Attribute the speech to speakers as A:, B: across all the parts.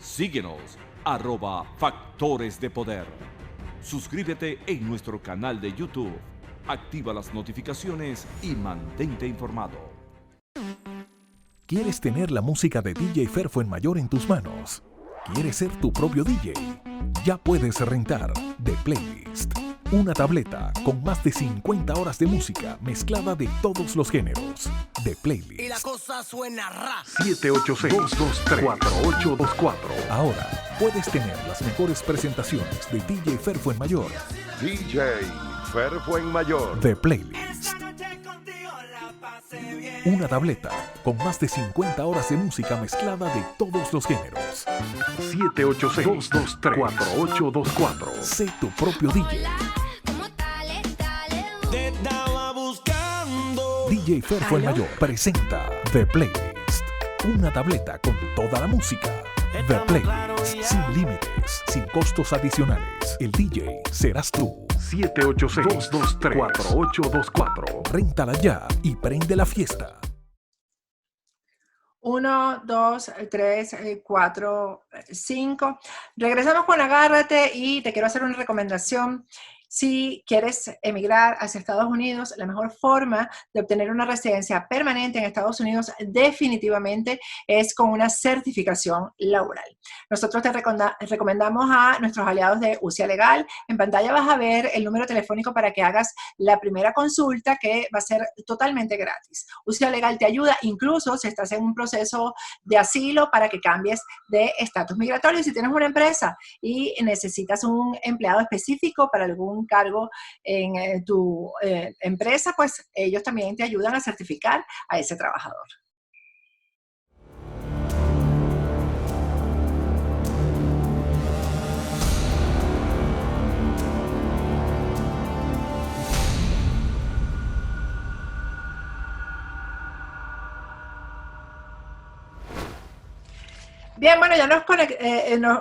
A: Síguenos, @Factores de Poder. Suscríbete en nuestro canal de YouTube. Activa las notificaciones y mantente informado.
B: ¿Quieres tener la música de DJ Fer Fuenmayor en tus manos? ¿Quieres ser tu propio DJ? Ya puedes rentar The Playlist, una tableta con más de 50 horas de música mezclada de todos los géneros. The Playlist.
C: Y la cosa suena ra.
B: 786-223-4824. Ahora puedes tener las mejores presentaciones de DJ Fer Fuenmayor.
D: DJ Fer Fuenmayor.
B: The Playlist. Una tableta con más de 50 horas de música mezclada de todos los géneros. 786-223-4824. Sé tu propio DJ.
C: Te estaba buscando.
B: DJ Fer Fuenmayor presenta The Playlist. Una tableta con toda la música. The Playlist. Sin límites, sin costos adicionales. El DJ serás tú. 786-223-4824. Réntala ya y prende la fiesta.
E: 1, 2, 3, 4, 5. Regresamos con Agárrate y te quiero hacer una recomendación. Si quieres emigrar hacia Estados Unidos, la mejor forma de obtener una residencia permanente en Estados Unidos definitivamente es con una certificación laboral. Nosotros te recomendamos a nuestros aliados de UCIA Legal. En pantalla vas a ver el número telefónico para que hagas la primera consulta, que va a ser totalmente gratis. UCIA Legal te ayuda incluso si estás en un proceso de asilo para que cambies de estatus migratorio. Si tienes una empresa y necesitas un empleado específico para algún cargo en tu empresa, pues ellos también te ayudan a certificar a ese trabajador. Bien, bueno, ya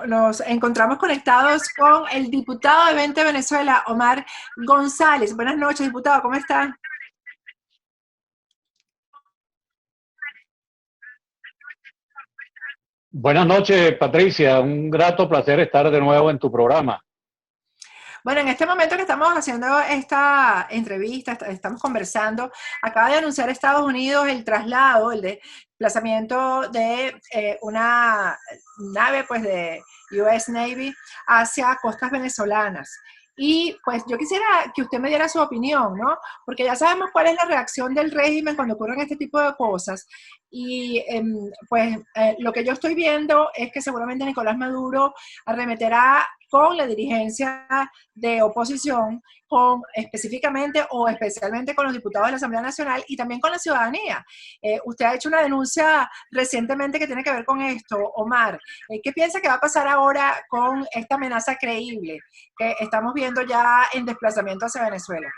E: nos encontramos conectados con el diputado de 20 Venezuela, Omar González. Buenas noches, diputado, ¿cómo está?
F: Buenas noches, Patricia. Un grato placer estar de nuevo en tu programa.
E: Bueno, en este momento que estamos haciendo esta entrevista, estamos conversando, acaba de anunciar Estados Unidos el traslado, el desplazamiento de una nave pues de US Navy hacia costas venezolanas. Y pues yo quisiera que usted me diera su opinión, ¿no? Porque ya sabemos cuál es la reacción del régimen cuando ocurren este tipo de cosas. Y lo que yo estoy viendo es que seguramente Nicolás Maduro arremeterá con la dirigencia de oposición, específicamente o especialmente con los diputados de la Asamblea Nacional y también con la ciudadanía. Usted ha hecho una denuncia recientemente que tiene que ver con esto, Omar. ¿Qué piensa que va a pasar ahora con esta amenaza creíble que estamos viendo ya en desplazamiento hacia Venezuela?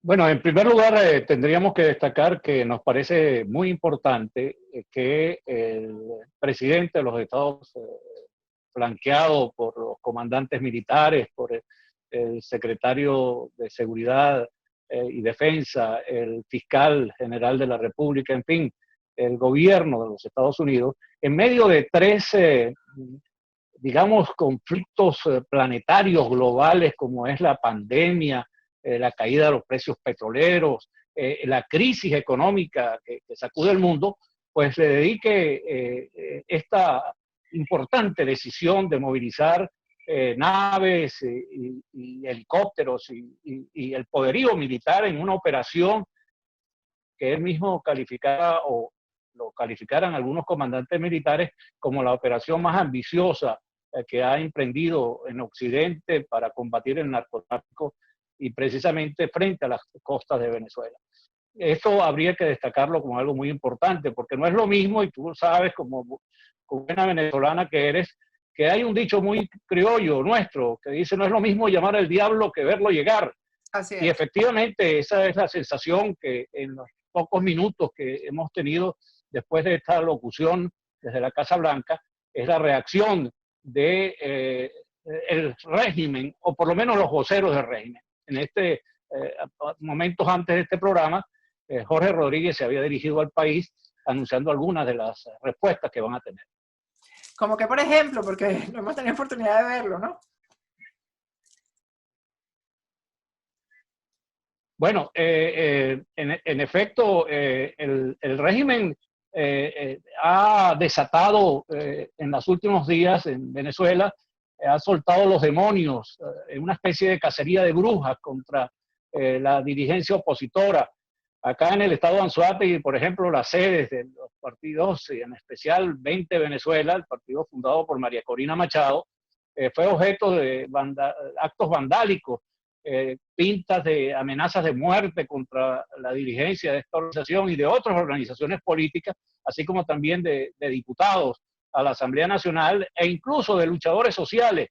F: Bueno, en primer lugar, tendríamos que destacar que nos parece muy importante que el presidente de los Estados, flanqueado por los comandantes militares, por el secretario de Seguridad y Defensa, el fiscal general de la República, en fin, el gobierno de los Estados Unidos, en medio de tres, digamos, conflictos planetarios globales como es la pandemia, la caída de los precios petroleros, la crisis económica que sacude el mundo, pues le dedique esta importante decisión de movilizar naves y helicópteros y el poderío militar en una operación que él mismo calificara o lo calificaran algunos comandantes militares como la operación más ambiciosa que ha emprendido en Occidente para combatir el narcotráfico y precisamente frente a las costas de Venezuela. Esto habría que destacarlo como algo muy importante, porque no es lo mismo, y tú sabes como buena venezolana que eres, que hay un dicho muy criollo nuestro que dice: no es lo mismo llamar al diablo que verlo llegar.
E: Así es.
F: Y efectivamente esa es la sensación que en los pocos minutos que hemos tenido después de esta locución desde la Casa Blanca, es la reacción de el régimen, o por lo menos los voceros del régimen. En momentos antes de este programa, Jorge Rodríguez se había dirigido al país anunciando algunas de las respuestas que van a tener.
E: Como que, por ejemplo, porque no hemos tenido oportunidad de verlo, ¿no?
F: Bueno, en efecto, el régimen ha desatado en los últimos días en Venezuela, ha soltado los demonios en una especie de cacería de brujas contra la dirigencia opositora. Acá en el estado de Anzoátegui, por ejemplo, las sedes de los partidos, y en especial 20 Venezuela, el partido fundado por María Corina Machado, fue objeto de actos vandálicos, pintas de amenazas de muerte contra la dirigencia de esta organización y de otras organizaciones políticas, así como también de diputados a la Asamblea Nacional e incluso de luchadores sociales,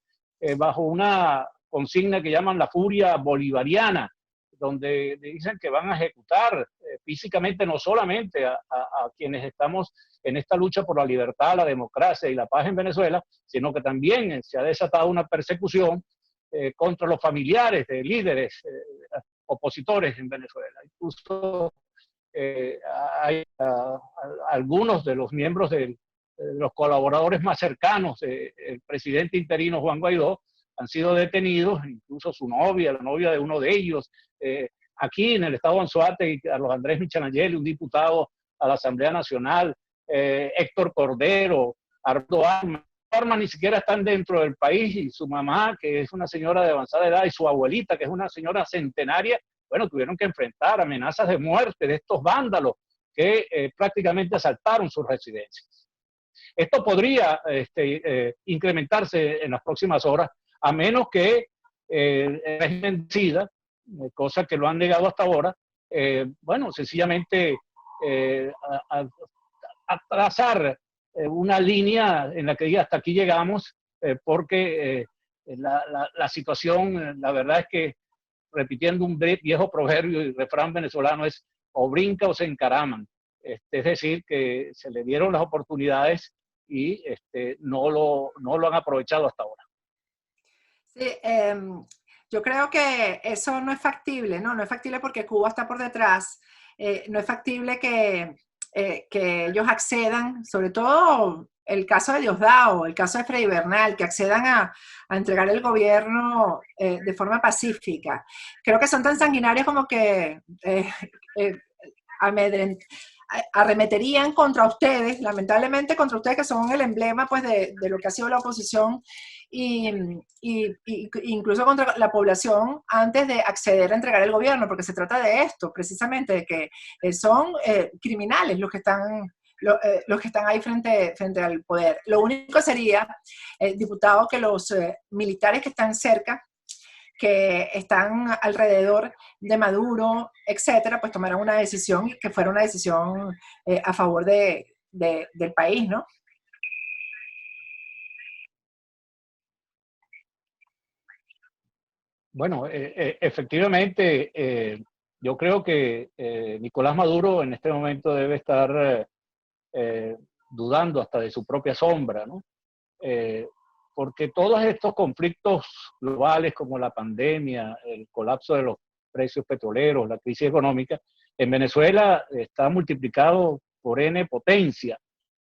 F: bajo una consigna que llaman la furia bolivariana, donde dicen que van a ejecutar físicamente no solamente a quienes estamos en esta lucha por la libertad, la democracia y la paz en Venezuela, sino que también se ha desatado una persecución contra los familiares de líderes opositores en Venezuela. Incluso hay algunos de los miembros de los colaboradores más cercanos del presidente interino Juan Guaidó han sido detenidos, incluso su novia, la novia de uno de ellos. Aquí en el estado de Anzoátegui, Carlos Andrés Michanayeli, un diputado a la Asamblea Nacional, Héctor Cordero, Arturo Armas ni siquiera están dentro del país, y su mamá, que es una señora de avanzada edad, y su abuelita, que es una señora centenaria, bueno, tuvieron que enfrentar amenazas de muerte de estos vándalos que prácticamente asaltaron sus residencias. Esto podría incrementarse en las próximas horas, a menos que el régimen decida, cosa que lo han negado hasta ahora, bueno, sencillamente trazar una línea en la que diga hasta aquí llegamos, porque la situación, la verdad es que, repitiendo un viejo proverbio y refrán venezolano, es o brinca o se encaraman. Es decir, que se le dieron las oportunidades y no lo han aprovechado hasta ahora.
E: Sí, yo creo que eso no es factible, ¿no? No es factible porque Cuba está por detrás. No es factible que ellos accedan, sobre todo el caso de Diosdado, el caso de Freddy Bernal, que accedan a entregar el gobierno de forma pacífica. Creo que son tan sanguinarios como que arremeterían contra ustedes, lamentablemente contra ustedes, que son el emblema pues, de lo que ha sido la oposición, y incluso contra la población antes de acceder a entregar el gobierno, porque se trata de esto, precisamente, de que son criminales los que están ahí frente al poder. Lo único sería, diputado, que los militares que están cerca, que están alrededor de Maduro, etcétera, pues tomaran una decisión que fuera una decisión a favor del país, ¿no?
F: Bueno, efectivamente, yo creo que Nicolás Maduro en este momento debe estar dudando hasta de su propia sombra, ¿no? Porque todos estos conflictos globales como la pandemia, el colapso de los precios petroleros, la crisis económica, en Venezuela está multiplicado por N potencia,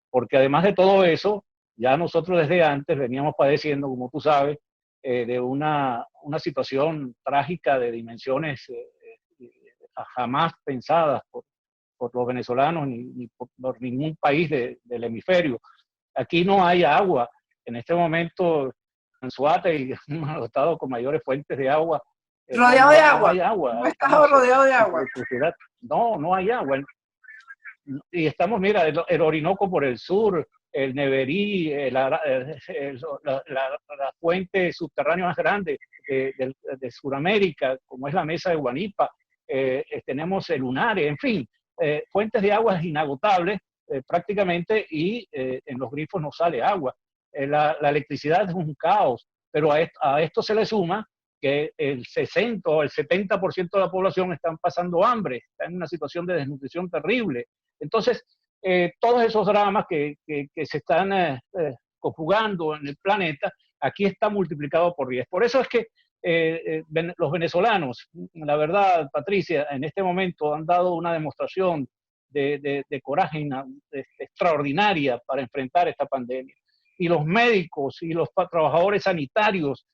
F: porque además de todo eso, ya nosotros desde antes veníamos padeciendo, como tú sabes, de una situación trágica de dimensiones jamás pensadas por los venezolanos ni por ningún país del hemisferio. Aquí no hay agua. En este momento, Anzoátegui, uno de los estados con mayores fuentes de agua.
E: Rodeado de agua.
F: No hay agua.
E: Un estado rodeado de agua.
F: No hay agua. Y estamos, mira, el Orinoco por el sur, el Neverí, la fuente subterránea más grande de Sudamérica, como es la Mesa de Guanipa, tenemos el Unare, en fin, fuentes de aguas inagotables prácticamente, y en los grifos no sale agua. La electricidad es un caos, pero a esto se le suma que el 60 o el 70% de la población están pasando hambre, está en una situación de desnutrición terrible. Entonces, todos esos dramas que se están conjugando en el planeta, aquí está multiplicado por 10. Por eso es que los venezolanos, la verdad, Patricia, en este momento han dado una demostración de coraje extraordinaria para enfrentar esta pandemia. Y los médicos y los trabajadores sanitarios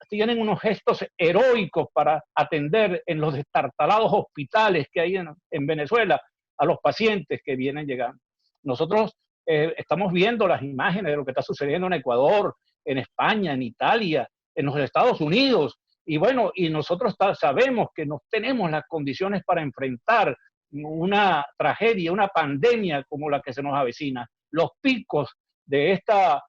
F: tienen unos gestos heroicos para atender en los destartalados hospitales que hay en Venezuela a los pacientes que vienen llegando. Nosotros estamos viendo las imágenes de lo que está sucediendo en Ecuador, en España, en Italia, en los Estados Unidos, y bueno, y nosotros sabemos que no tenemos las condiciones para enfrentar una tragedia, una pandemia como la que se nos avecina. Los picos de esta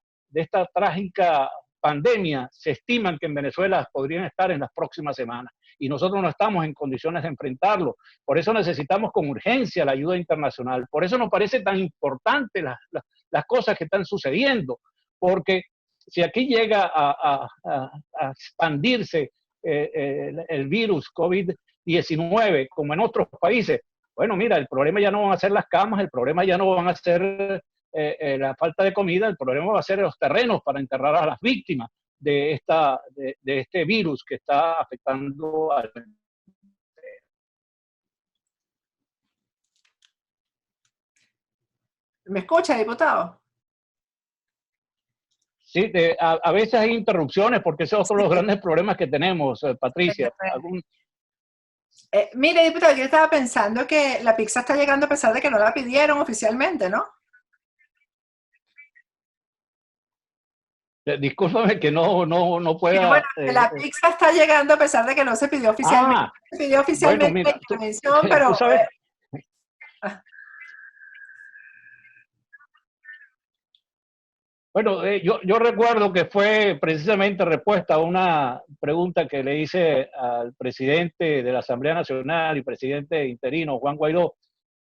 F: trágica pandemia se estiman que en Venezuela podrían estar en las próximas semanas y nosotros no estamos en condiciones de enfrentarlo. Por eso necesitamos con urgencia la ayuda internacional. Por eso nos parece tan importante las cosas que están sucediendo, porque si aquí llega a expandirse el virus COVID-19 como en otros países, bueno, mira, el problema ya no van a ser las camas, el problema ya no van a ser la falta de comida, el problema va a ser los terrenos para enterrar a las víctimas de este virus que está afectando al...
E: ¿Me escucha, diputado?
F: Sí, a veces hay interrupciones porque esos son los grandes problemas que tenemos, Patricia.
E: Mire, diputado, yo estaba pensando que la pizza está llegando a pesar de que no la pidieron oficialmente, ¿no?
F: Discúlpame que no pueda...
E: Bueno, la pizza está llegando a pesar de que no se pidió oficialmente. Se pidió oficialmente
F: bueno, mira,
E: la intervención, pero...
F: ¿tú sabes? Bueno, yo recuerdo que fue precisamente respuesta a una pregunta que le hice al presidente de la Asamblea Nacional y presidente interino, Juan Guaidó,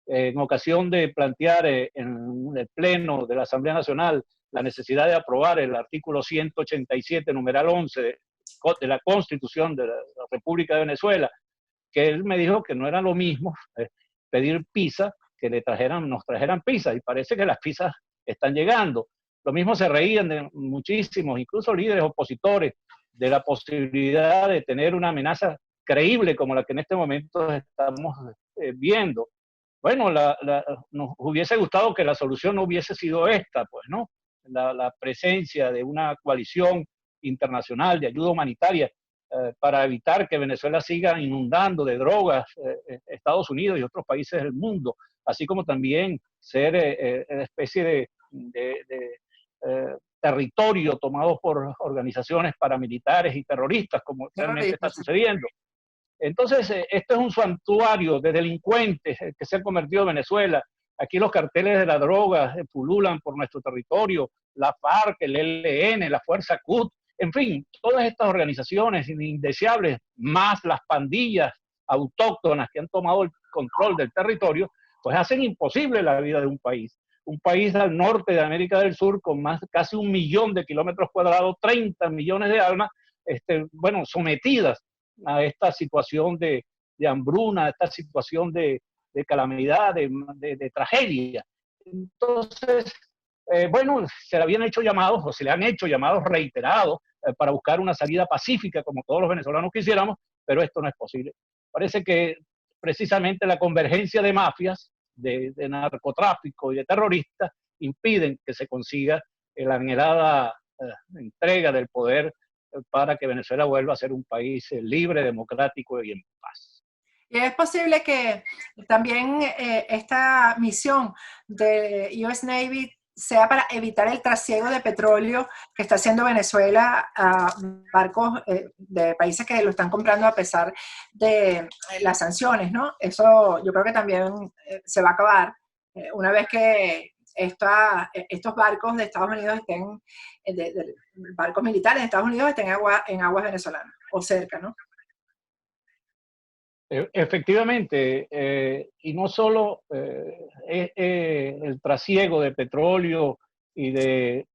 F: en ocasión de plantear en el Pleno de la Asamblea Nacional la necesidad de aprobar el artículo 187, numeral 11 de la Constitución de la República de Venezuela, que él me dijo que no era lo mismo pedir pizza que nos trajeran pizza, y parece que las pizzas están llegando. Lo mismo se reían de muchísimos, incluso líderes opositores, de la posibilidad de tener una amenaza creíble como la que en este momento estamos viendo. Bueno, nos hubiese gustado que la solución no hubiese sido esta, pues, ¿no? La presencia de una coalición internacional de ayuda humanitaria para evitar que Venezuela siga inundando de drogas Estados Unidos y otros países del mundo, así como también ser una especie de territorio tomado por organizaciones paramilitares y terroristas, como realmente está sucediendo. Entonces, esto es un santuario de delincuentes que se ha convertido en Venezuela. Aquí los carteles de la droga pululan por nuestro territorio, la FARC, el ELN, la Fuerza CUT, en fin, todas estas organizaciones indeseables, más las pandillas autóctonas que han tomado el control del territorio, pues hacen imposible la vida de un país. Un país al norte de América del Sur con casi 1 millón de kilómetros cuadrados, 30 millones de almas, bueno, sometidas a esta situación de hambruna, a esta situación de calamidad, de tragedia. Entonces, bueno, se le habían hecho llamados, o se le han hecho llamados reiterados para buscar una salida pacífica, como todos los venezolanos quisiéramos, pero esto no es posible. Parece que precisamente la convergencia de mafias, de narcotráfico y de terroristas, impiden que se consiga la anhelada entrega del poder para que Venezuela vuelva a ser un país libre, democrático y en paz.
E: Y es posible que también esta misión de US Navy sea para evitar el trasiego de petróleo que está haciendo Venezuela a barcos de países que lo están comprando a pesar de las sanciones, ¿no? Eso yo creo que también se va a acabar una vez que estos barcos de Estados Unidos estén, barcos militares de Estados Unidos estén en aguas venezolanas o cerca, ¿no?
F: Efectivamente, y no solo el trasiego de petróleo y de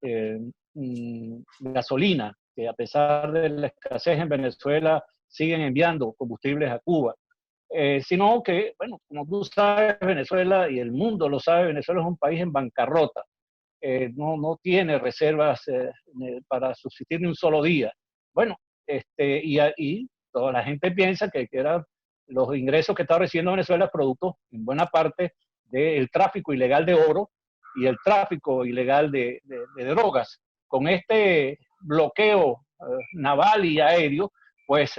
F: gasolina, que a pesar de la escasez en Venezuela siguen enviando combustibles a Cuba, sino que, bueno, como tú sabes, Venezuela y el mundo lo sabe, Venezuela es un país en bancarrota, no tiene reservas para subsistir ni un solo día. Bueno, y toda la gente piensa que eran los ingresos que estaba recibiendo Venezuela producto en buena parte del tráfico ilegal de oro y el tráfico ilegal de drogas. Con este bloqueo naval y aéreo, pues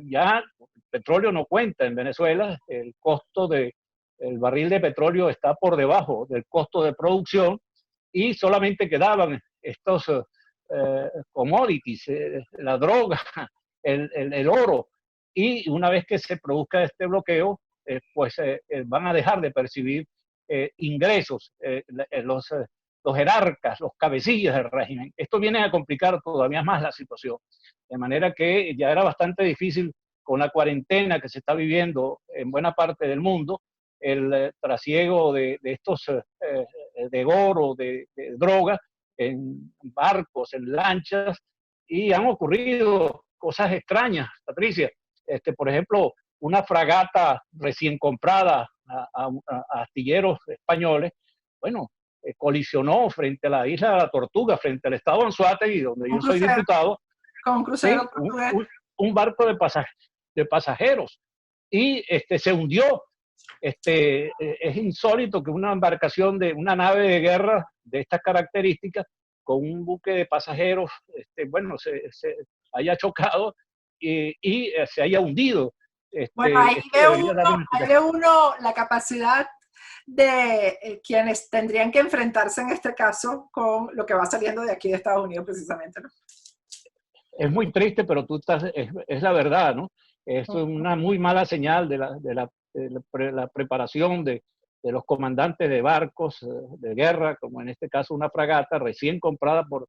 F: ya el petróleo no cuenta en Venezuela, el costo del barril de petróleo está por debajo del costo de producción y solamente quedaban estos commodities, la droga, el oro, y una vez que se produzca este bloqueo, pues van a dejar de percibir ingresos los jerarcas, los cabecillas del régimen. Esto viene a complicar todavía más la situación, de manera que ya era bastante difícil con la cuarentena que se está viviendo en buena parte del mundo, el trasiego de estos de oro, de droga, en barcos, en lanchas, y han ocurrido cosas extrañas, Patricia. Por ejemplo, una fragata recién comprada a astilleros españoles, bueno, colisionó frente a la isla de la Tortuga, frente al estado de Anzoátegui, donde yo soy diputado,
E: con un crucero,
F: ¿sí? un barco de pasajeros, y se hundió. Es insólito que una embarcación de una nave de guerra de estas características con un buque de pasajeros, bueno, se haya chocado y se haya hundido.
E: Bueno, ahí ve uno la capacidad de quienes tendrían que enfrentarse en este caso con lo que va saliendo de aquí de Estados Unidos precisamente, ¿no?
F: Es muy triste, pero es la verdad, ¿no? Es una muy mala señal de la preparación de los comandantes de barcos de guerra, como en este caso una fragata recién comprada por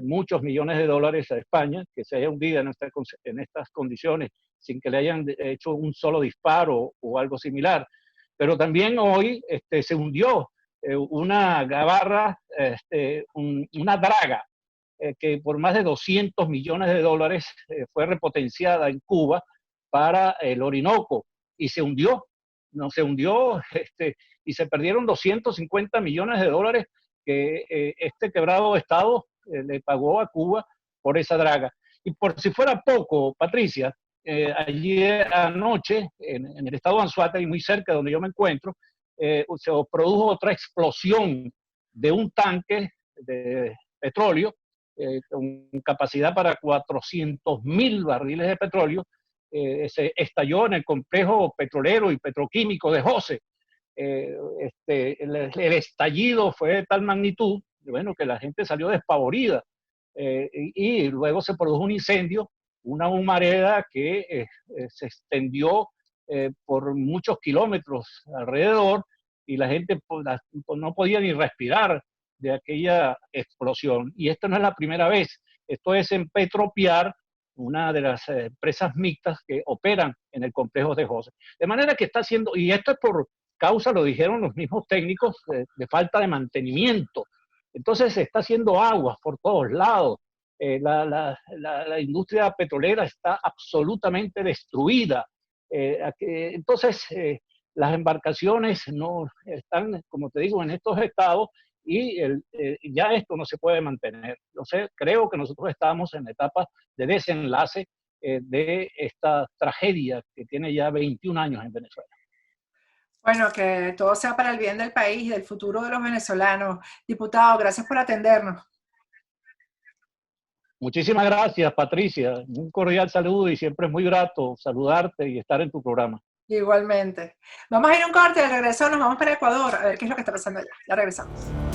F: muchos millones de dólares a España, que se haya hundido en estas condiciones sin que le hayan hecho un solo disparo o algo similar. Pero también hoy se hundió una gabarra, una draga, que por más de 200 millones de dólares fue repotenciada en Cuba para el Orinoco y se hundió. No se hundió y se perdieron 250 millones de dólares que este quebrado Estado le pagó a Cuba por esa draga. Y por si fuera poco, Patricia, allí anoche, en el estado de Anzoátegui, muy cerca de donde yo me encuentro, se produjo otra explosión de un tanque de petróleo con capacidad para 400.000 barriles de petróleo. Se estalló en el complejo petrolero y petroquímico de Jose. El estallido fue de tal magnitud, bueno, que la gente salió despavorida. Y luego se produjo un incendio, una humareda que se extendió por muchos kilómetros alrededor y la gente no podía ni respirar de aquella explosión. Y esto no es la primera vez. Esto es en Petropiar, una de las empresas mixtas que operan en el complejo de Jose. De manera que está haciendo, y esto es por causa, lo dijeron los mismos técnicos, de falta de mantenimiento. Entonces se está haciendo aguas por todos lados. La industria petrolera está absolutamente destruida. Entonces las embarcaciones no están, como te digo, en estos estados y ya esto no se puede mantener. Entonces creo que nosotros estamos en la etapa de desenlace de esta tragedia que tiene ya 21 años en Venezuela.
E: Bueno, que todo sea para el bien del país y del futuro de los venezolanos. Diputado, gracias por atendernos.
F: Muchísimas gracias, Patricia. Un cordial saludo y siempre es muy grato saludarte y estar en tu programa.
E: Igualmente. Vamos a ir a un corte, de regreso nos vamos para Ecuador a ver qué es lo que está pasando allá. Ya regresamos.